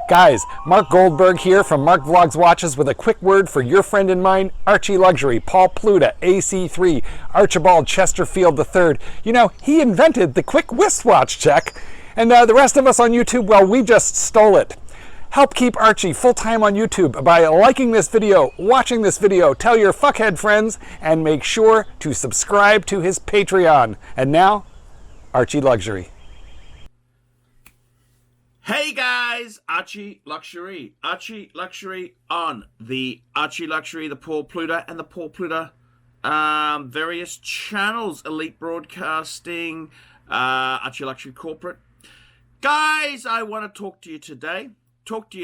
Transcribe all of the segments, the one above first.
Guys, Mark Goldberg here from Mark Vlogs Watches with a quick word for your friend and mine, ArchieLuxury, Paul Pluta, AC3, Archibald Chesterfield III. You know, he invented the quick wristwatch check, and the rest of us on YouTube, well, we just stole it. Help keep Archie full-time on YouTube by liking this video, watching this video, tell your fuckhead friends, and make sure to subscribe to his Patreon. And now, ArchieLuxury. Hey guys, ArchieLuxury. ArchieLuxury on the ArchieLuxury, the Paul Pluta, and the Paul Pluta various channels, Elite Broadcasting, ArchieLuxury Corporate. Guys, I want to talk to you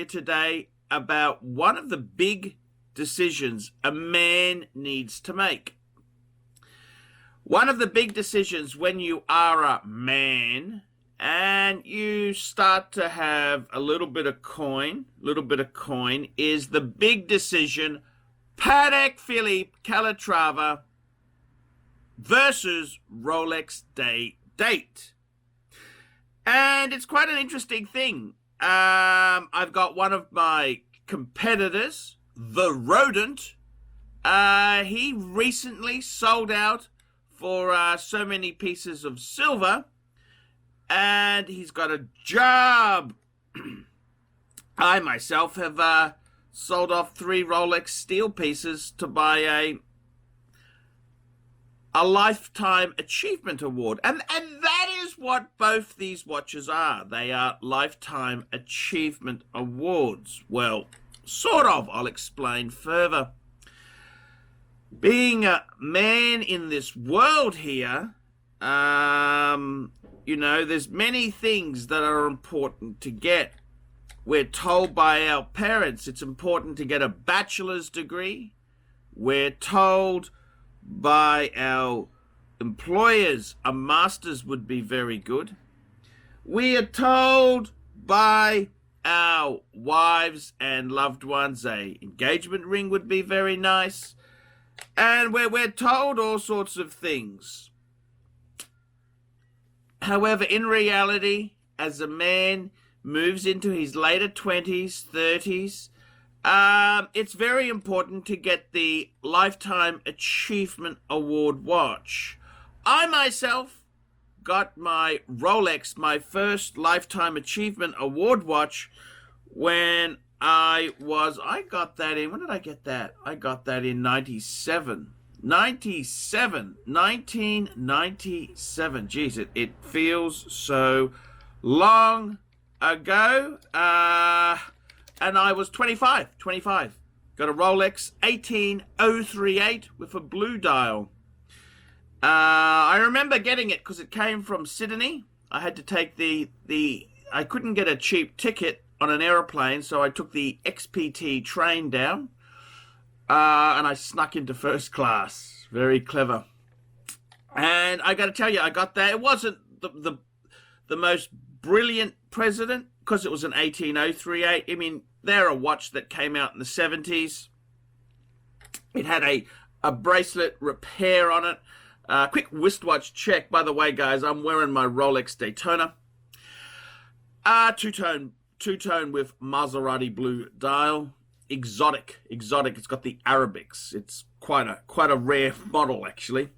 today about one of the big decisions a man needs to make. One of the big decisions when you are a man and you start to have a little bit of coin, is the big decision, Patek Philippe Calatrava versus Rolex date. And it's quite an interesting thing. I've got one of my competitors, the Rodent. He recently sold out for so many pieces of silver, and he's got a job. I myself have sold off 3 Rolex steel pieces to buy a lifetime achievement award, and that is what both these watches are. They are lifetime achievement awards. Well, sort of. I'll explain further. Being a man in this world here, you know, there's many things that are important to get. We're told by our parents it's important to get a bachelor's degree. We're told by our employers a master's would be very good. We are told by our wives and loved ones a engagement ring would be very nice. And we're told all sorts of things. However, in reality, as a man moves into his later 20s, 30s, it's very important to get the Lifetime Achievement Award watch. I myself got my Rolex, my first Lifetime Achievement Award watch, when I got that in, when did I get that? I got that in 1997. Geez, it feels so long ago. And I was 25. Got a Rolex 18038 with a blue dial. I remember getting it because it came from Sydney. I had to take I couldn't get a cheap ticket on an aeroplane, so I took the XPT train down. And I snuck into first class. Very clever. And I got to tell you, I got that. It wasn't the most brilliant president because it was an 18038. I mean, they're a watch that came out in the 70s. It had a bracelet repair on it. Quick wristwatch check. By the way, guys, I'm wearing my Rolex Daytona. Two-tone with Maserati blue dial. Exotic. It's got the Arabics. It's quite a rare model, actually.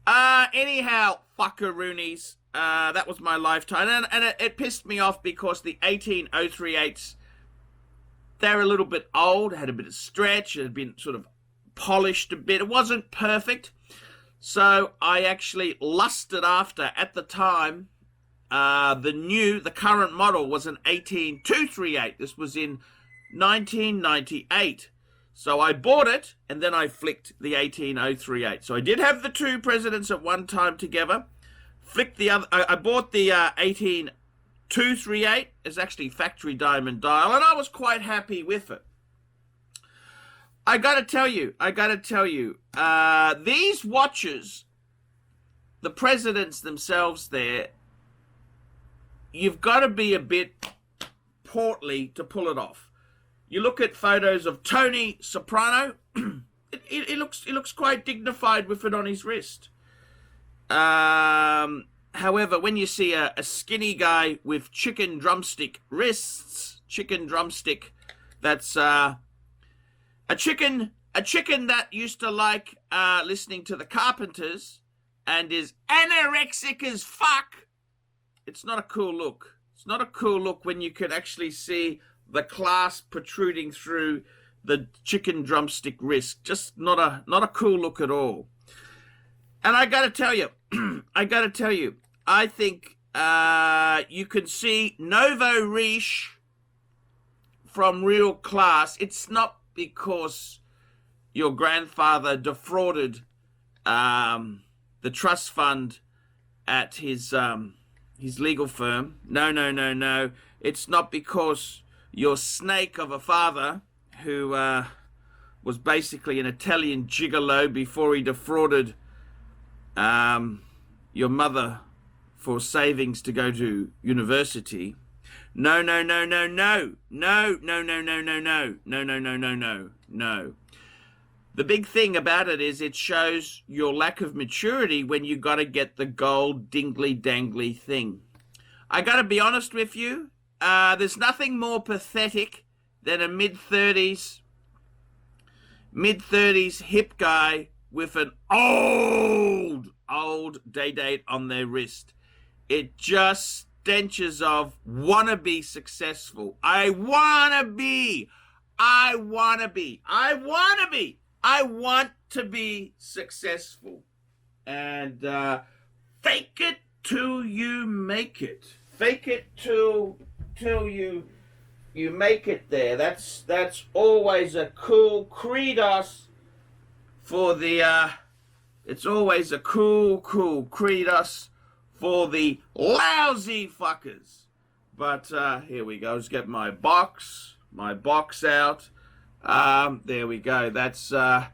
Anyhow, fuckaroonies. That was my lifetime, and it pissed me off because the 18038s, they're a little bit old, had a bit of stretch, it had been sort of polished a bit. It wasn't perfect, so I actually lusted after, at the time, the current model was an 18238. This was in 1998. So I bought it, and then I flicked the 18038. So I did have the 2 presidents at one time together. Flicked the other. I bought the 18238. It's actually factory diamond dial, and I was quite happy with it. I gotta tell you, these watches, the presidents themselves there, you've got to be a bit portly to pull it off. You look at photos of Tony Soprano, it looks quite dignified with it on his wrist. However, when you see a skinny guy with chicken drumstick wrists, chicken drumstick. That's a chicken that used to like listening to the Carpenters and is anorexic as fuck. It's not a cool look. It's not a cool look when you can actually see the clasp protruding through the chicken drumstick wrist. Just not a cool look at all. And I gotta tell you, I think you can see nouveau riche from real class. It's not because your grandfather defrauded the trust fund at his legal firm. No. It's not because your snake of a father, who was basically an Italian gigolo before he defrauded your mother for savings to go to university. No. The big thing about it is it shows your lack of maturity when you got to get the gold dingly dangly thing. I got to be honest with you, there's nothing more pathetic than a mid-30s hip guy with an old day date on their wrist. It just stenches of wanna be successful. I want to be successful. And fake it till you make it. Fake it till you make it there. That's always a cool credos for the it's always a cool credos for the lousy fuckers. But here we go. Let's get my box out. There we go. That's my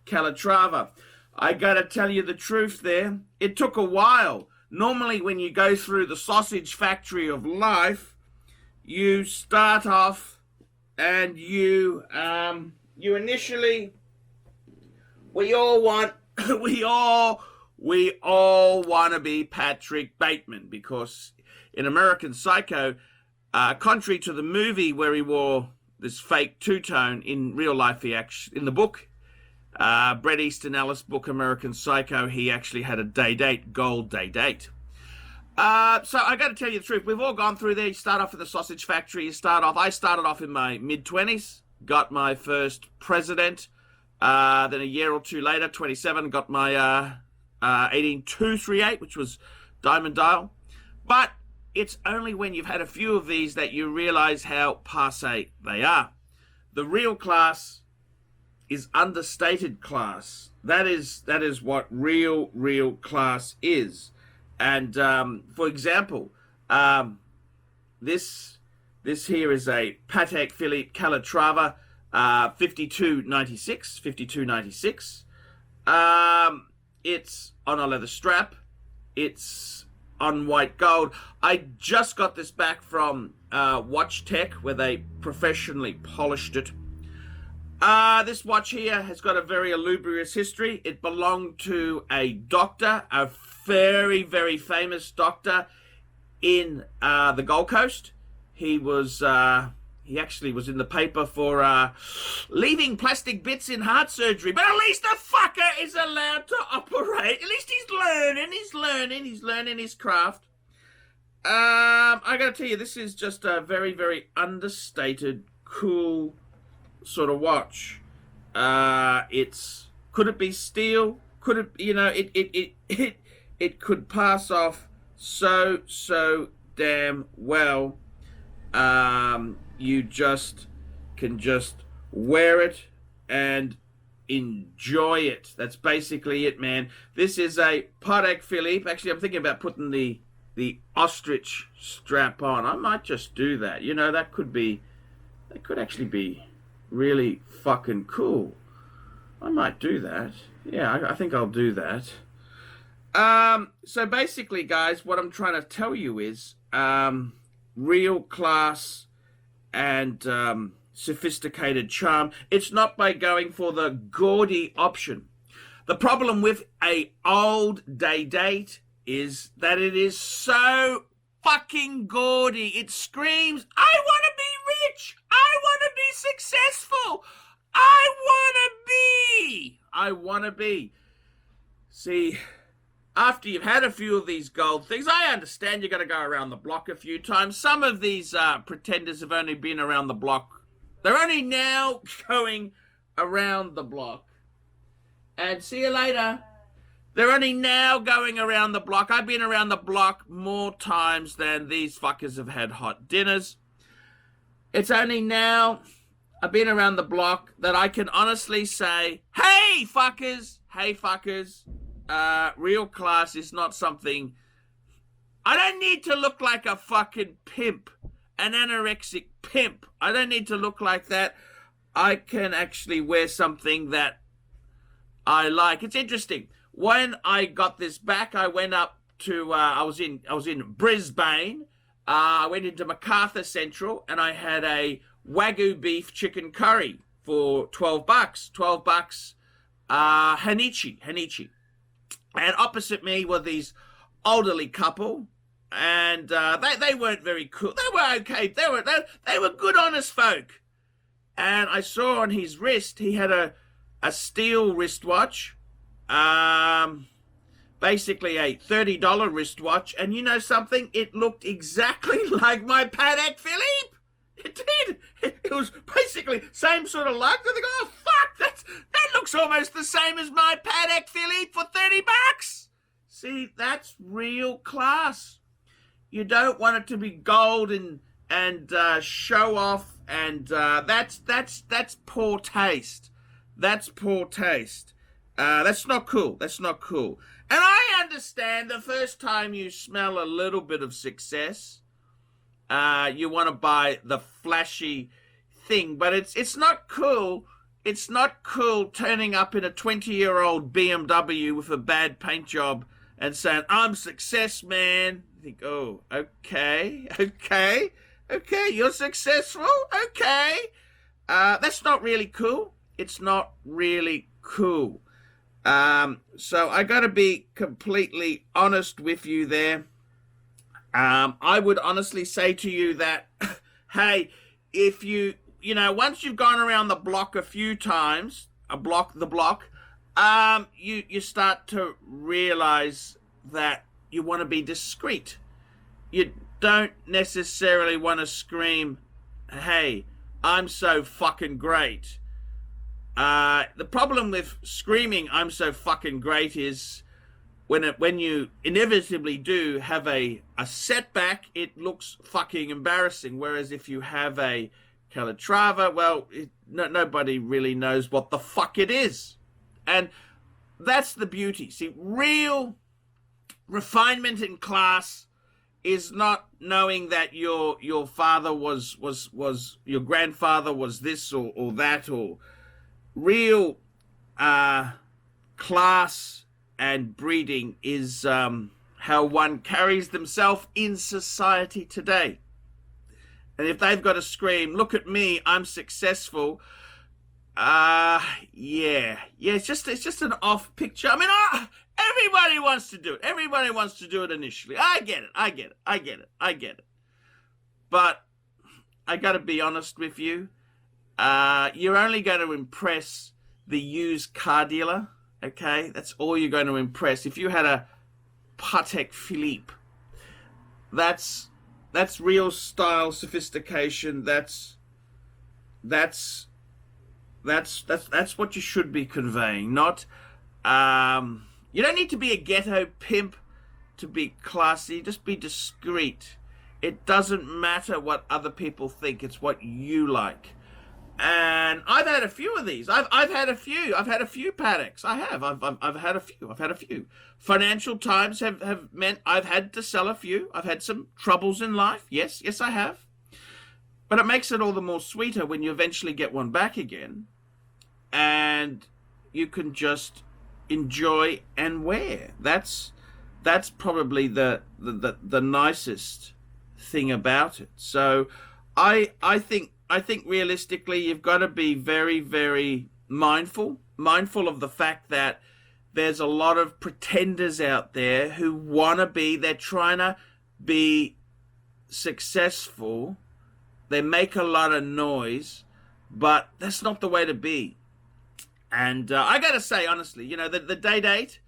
Calatrava. I gotta tell you the truth there. It took a while. Normally when you go through the sausage factory of life, you start off and you initially, we all want to be Patrick Bateman, because in American Psycho, contrary to the movie where he wore this fake two-tone, in real life in the book, Bret Easton Ellis book American Psycho, he actually had a gold day date. So I got to tell you the truth. We've all gone through there. You start off at the sausage factory. I started off in my mid-20s, got my first president. Then a year or two later, 27, got my 18238, which was diamond dial. But it's only when you've had a few of these that you realize how passé they are. The real class is understated class. That is what real class is. And for example, this here is a Patek Philippe Calatrava 5296. It's on a leather strap. It's on white gold. I just got this back from Watch Tech, where they professionally polished it. This watch here has got a very illustrious history. It belonged to a doctor, a very, very famous doctor in the Gold Coast. He actually was in the paper for leaving plastic bits in heart surgery. But at least the fucker is allowed to operate. At least he's learning his craft. I gotta tell you, this is just a very, very understated, cool sort of watch. Could it be steel? Could it, it could pass off so damn well. You can just wear it and enjoy it. That's basically it, man. This is a Patek Philippe. Actually, I'm thinking about putting the ostrich strap on. I might just do that. That could actually be really fucking cool. I might do that. Yeah, I think I'll do that. So basically, guys, what I'm trying to tell you is real class and sophisticated charm. It's not by going for the gaudy option. The problem with a old day date is that it is so fucking gaudy. It screams, I want to be rich. I want to be successful. I want to be. See, after you've had a few of these gold things, I understand you got to go around the block a few times. Some of these pretenders have only been around the block. They're only now going around the block. And see you later. They're only now going around the block. I've been around the block more times than these fuckers have had hot dinners. It's only now I've been around the block that I can honestly say, hey fuckers, real class is not something. I don't need to look like a fucking pimp, an anorexic pimp. I don't need to look like that. I can actually wear something that I like. It's interesting. When I got this back, I went up to, I was in Brisbane. I went into MacArthur Central and I had a Wagyu beef chicken curry for $12. $12, Hanichi. And opposite me were these elderly couple, and they weren't very cool. They were okay. They were good, honest folk. And I saw on his wrist he had a steel wristwatch, basically a $30 wristwatch. And you know something? It looked exactly like my Patek Philippe. It did. It was basically same sort of look. I think, oh fuck, that looks almost the same as my Patek Philippe for $30. See, that's real class. You don't want it to be gold and show off, and that's poor taste. That's poor taste. That's not cool. That's not cool. And I understand the first time you smell a little bit of success, you want to buy the flashy thing, but it's not cool. It's not cool turning up in a 20-year-old BMW with a bad paint job and saying, I'm success, man. You think, oh, okay, you're successful, okay. That's not really cool. It's not really cool. So I got to be completely honest with you there. I would honestly say to you that, hey, if you once you've gone around the block a few times, you start to realize that you want to be discreet. You don't necessarily want to scream, hey, I'm so fucking great. The problem with screaming, I'm so fucking great, is when you inevitably do have a setback, it looks fucking embarrassing. Whereas if you have a Calatrava, well, nobody really knows what the fuck it is. And that's the beauty. See, real refinement in class is not knowing that your father was your grandfather was this or that, or real class and breeding is how one carries themselves in society today. And if they've got to scream, look at me, I'm successful, it's just an off picture. I mean, everybody wants to do it. Everybody wants to do it initially. I get it. But I got to be honest with you. You're only going to impress the used car dealer. Okay, that's all you're going to impress. If you had a Patek Philippe, that's real style, sophistication. That's what you should be conveying. Not, you don't need to be a ghetto pimp to be classy. Just be discreet. It doesn't matter what other people think. It's what you like. And I've had a few of these. I've had a few. I've had a few Pateks. I have. I've had a few. I've had a few. Financial times have meant I've had to sell a few. I've had some troubles in life. Yes, I have. But it makes it all the more sweeter when you eventually get one back again, and you can just enjoy and wear. That's probably the nicest thing about it. So I think realistically, you've got to be very, very mindful of the fact that there's a lot of pretenders out there who want to be, they're trying to be successful. They make a lot of noise, but that's not the way to be. And I gotta say, honestly, you know, the day date,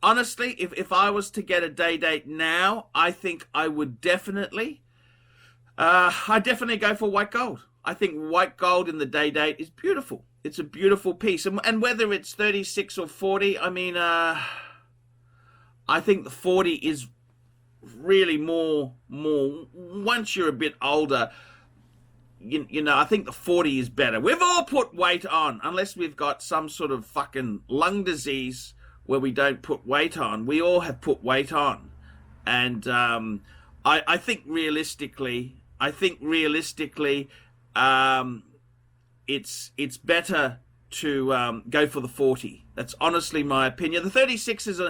honestly, if I was to get a day date now, I think I would definitely, I definitely go for white gold. I think white gold in the day date is beautiful. It's a beautiful piece. And whether it's 36 or 40, I mean, I think the 40 is really more, once you're a bit older, you know, I think the 40 is better. We've all put weight on, unless we've got some sort of fucking lung disease where we don't put weight on. We all have put weight on. And I think realistically, it's better to go for the 40. That's honestly my opinion. The 36 is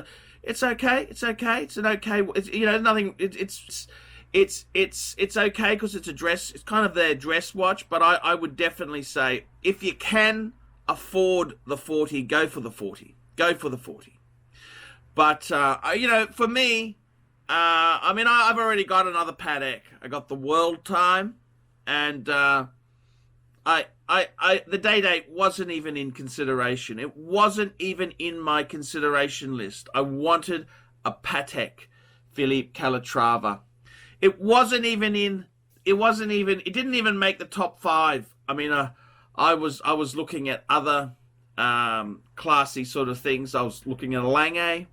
it's okay. It's okay. It's an okay. It's, you know, nothing. It's okay because it's a dress. It's kind of their dress watch. But I would definitely say, if you can afford the 40, go for the 40. Go for the 40. But you know, for me, I mean, I've already got another Patek. I got the World Time, and the day date wasn't even in consideration. It wasn't even in my consideration list. I wanted a Patek Philippe Calatrava. It wasn't even in. It didn't even make the top 5. I mean, I was looking at other classy sort of things. I was looking at a Lange.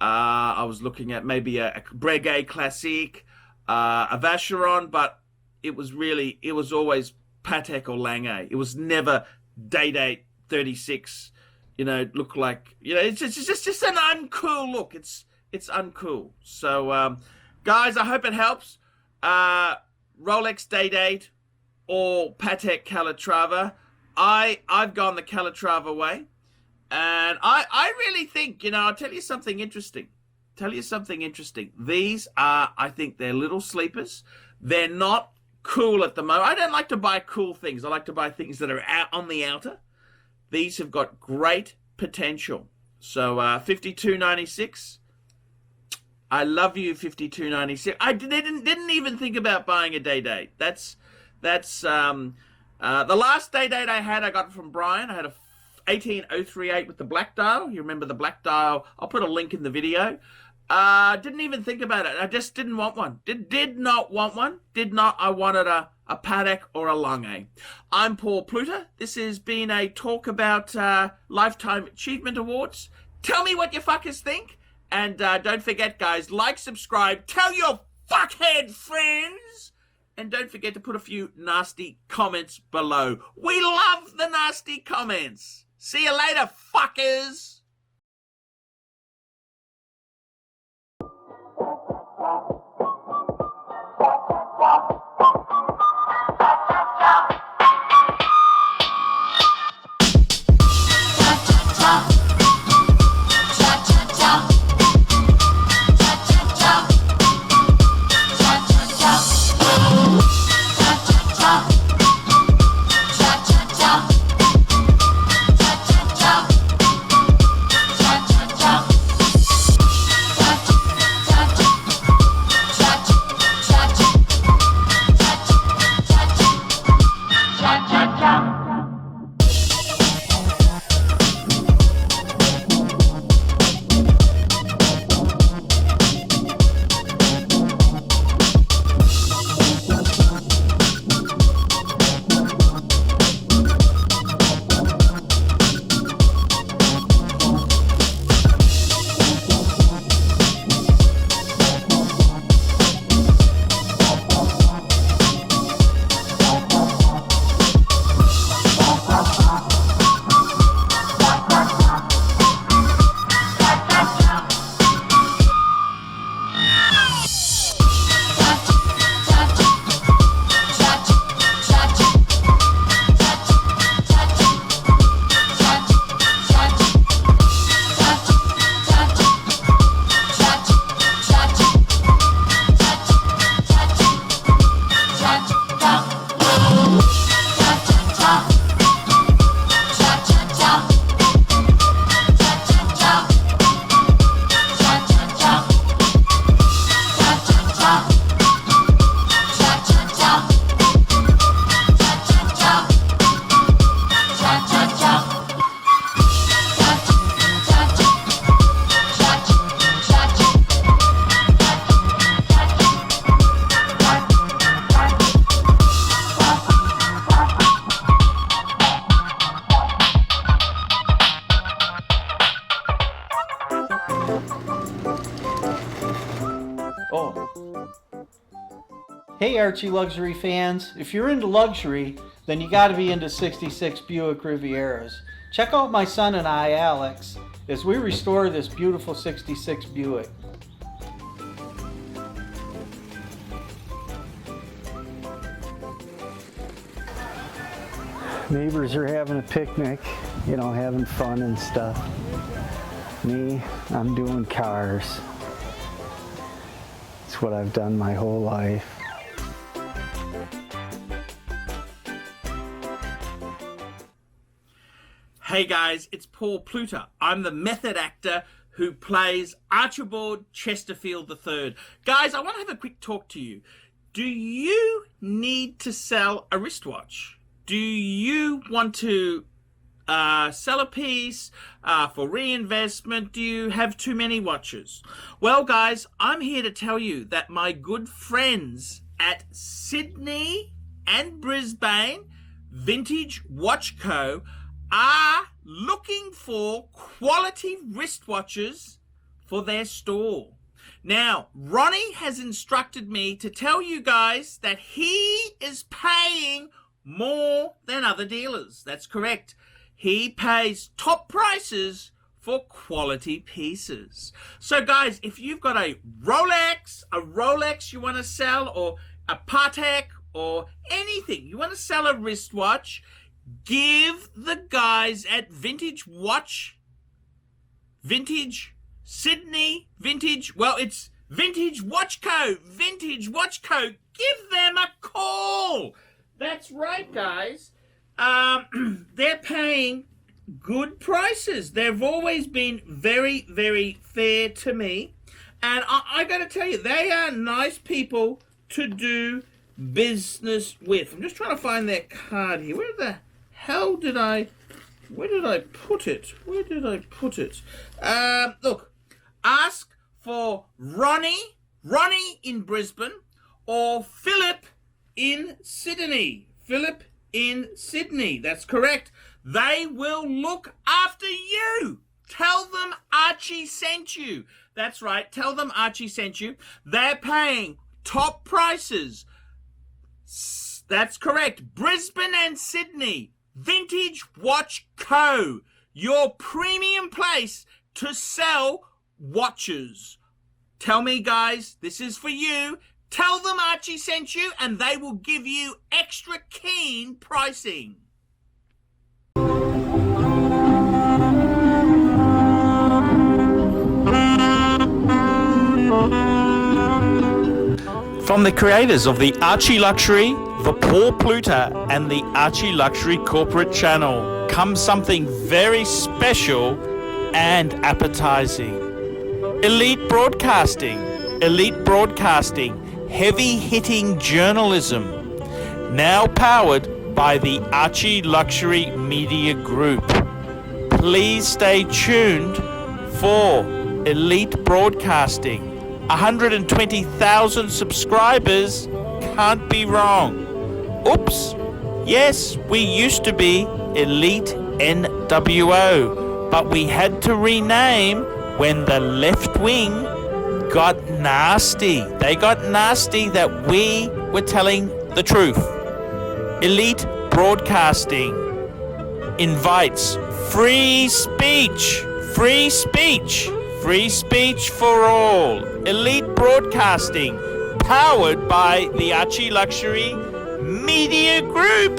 I was looking at maybe a Breguet Classique, a Vacheron, but it was always Patek or Lange. It was never day date 36. You know, look like, you know, it's just an uncool look. It's uncool. So, guys, I hope it helps. Rolex day date or Patek Calatrava. I've gone the Calatrava way. And I really think, you know, I'll tell you something interesting. These are, I think they're little sleepers. They're not cool at the moment. I don't like to buy cool things. I like to buy things that are out on the outer. These have got great potential. So, 52.96. I love you, 52.96. I didn't even think about buying a day date. That's the last day date I had. I got it from Brian. I had a 18038 with the black dial. You remember the black dial? I'll put a link in the video. Didn't even think about it. I just didn't want one. Did not want one. I wanted a Patek or a Lange. I'm Paul Pluta. This has been a talk about Lifetime Achievement Awards. Tell me what you fuckers think. And don't forget, guys, like, subscribe, tell your fuckhead friends. And don't forget to put a few nasty comments below. We love the nasty comments. See you later, fuckers. Hey Archie Luxury fans, if you're into luxury, then you gotta be into 66 Buick Rivieras. Check out my son and I, Alex, as we restore this beautiful 66 Buick. Neighbors are having a picnic, you know, having fun and stuff. Me, I'm doing cars. It's what I've done my whole life. Hey guys, it's Paul Pluta. I'm the method actor who plays Archibald Chesterfield III. Guys, I want to have a quick talk to you. Do you need to sell a wristwatch? Do you want to sell a piece for reinvestment? Do you have too many watches? Well, guys, I'm here to tell you that my good friends at Sydney and Brisbane Vintage Watch Co. are looking for quality wristwatches for their store. Now, Ronnie has instructed me to tell you guys that he is paying more than other dealers. That's correct. He pays top prices for quality pieces. So guys, if you've got a Rolex you want to sell, or a Patek, or anything, you want to sell a wristwatch, give the guys at Vintage Sydney, it's Vintage Watch Co. Give them a call. That's right, guys. They're paying good prices. They've always been very, very fair to me. And I got to tell you, they are nice people to do business with. I'm just trying to find their card here. Where did I put it? Look, ask for Ronnie in Brisbane, or Philip in Sydney. That's correct. They will look after you. Tell them Archie sent you. That's right. Tell them Archie sent you. They're paying top prices. That's correct. Brisbane and Sydney. Vintage Watch Co. Your premium place to sell watches. Tell me, guys, this is for you. Tell them Archie sent you, and they will give you extra keen pricing. From the creators of the ArchieLuxury, the Paul Pluta, and the ArchieLuxury corporate channel comes something very special and appetizing. Elite broadcasting, heavy-hitting journalism, now powered by the ArchieLuxury Media Group. Please stay tuned for Elite Broadcasting. 120,000 subscribers, can't be wrong. Oops, yes, we used to be Elite NWO, but we had to rename when the left wing got nasty. They got nasty that we were telling the truth. Elite Broadcasting invites free speech for all. Elite Broadcasting, powered by the ArchieLuxury Media Group.